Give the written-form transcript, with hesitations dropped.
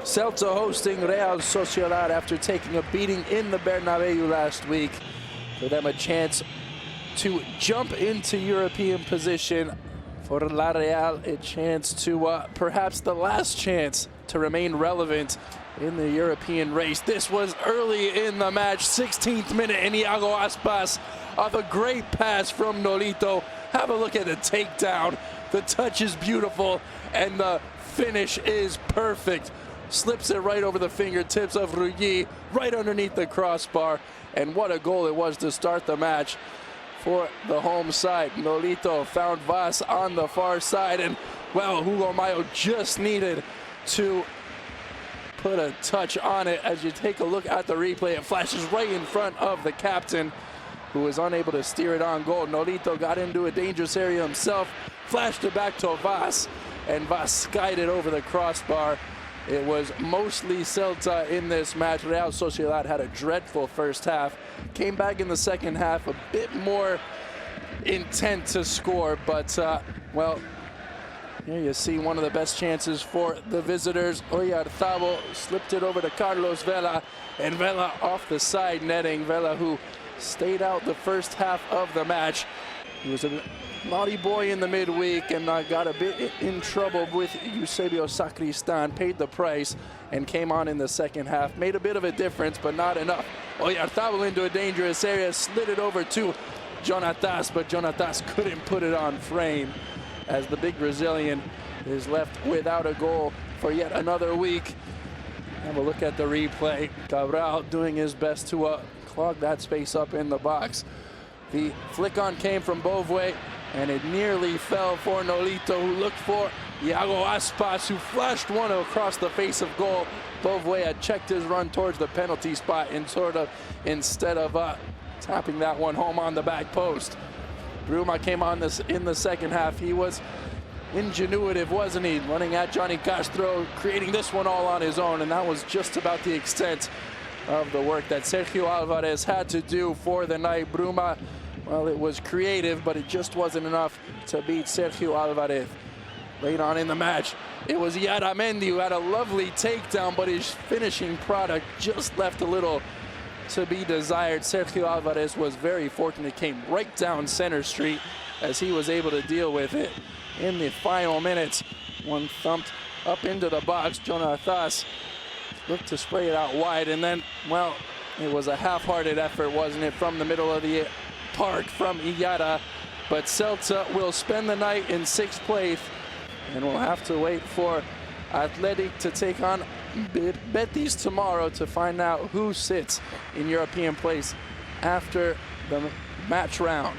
Celta hosting Real Sociedad after taking a beating in the Bernabeu last week. For them a chance to jump into European position. For La Real, a chance to perhaps the last chance to remain relevant in the European race. This was early in the match, 16th minute, and Iago Aspas off a great pass from Nolito. Have a look at the takedown. The touch is beautiful, and the finish is perfect. Slips it right over the fingertips of Ruggi, right underneath the crossbar. And what a goal it was to start the match for the home side. Nolito found Vaz on the far side, and well, Hugo Mayo just needed to put a touch on it. As you take a look at the replay, it flashes right in front of the captain, who was unable to steer it on goal. Nolito got into a dangerous area himself, flashed it back to Vaz, and Vaz skied it over the crossbar. It was mostly Celta in this match. Real Sociedad had a dreadful first half. Came back in the second half a bit more intent to score, but well, here you see one of the best chances for the visitors. Oyarzabal slipped it over to Carlos Vela, and Vela off the side netting. Vela, who stayed out the first half of the match. He was a naughty boy in the midweek and got a bit in trouble with Eusebio Sacristan, paid the price, and came on in the second half. Made a bit of a difference, but not enough. Oyarzabal into a dangerous area, slid it over to Jonatas, but Jonatas couldn't put it on frame, as the big Brazilian is left without a goal for yet another week. Have a look at the replay. Cabral doing his best to clog that space up in the box. The flick on came from Bovue, and it nearly fell for Nolito, who looked for Iago Aspas, who flashed one across the face of goal. Bovue had checked his run towards the penalty spot and instead of tapping that one home on the back post. Bruma came on this in the second half. He was ingenuitive, wasn't he? Running at Johnny Castro, creating this one all on his own, and that was just about the extent of the work that Sergio Alvarez had to do for the night. Bruma, well, it was creative, but it just wasn't enough to beat Sergio Alvarez. Late on in the match, it was Yaramendi who had a lovely takedown, but his finishing product just left a little to be desired. Sergio Alvarez was very fortunate, came right down center street as he was able to deal with it in the final minutes. One thumped up into the box. Jonatas looked to spray it out wide, and then, well, it was a half-hearted effort, wasn't it, from the middle of the park from Iyara. But Celta will spend the night in sixth place, and we'll have to wait for Athletic to take on Betis tomorrow to find out who sits in European place after the match round.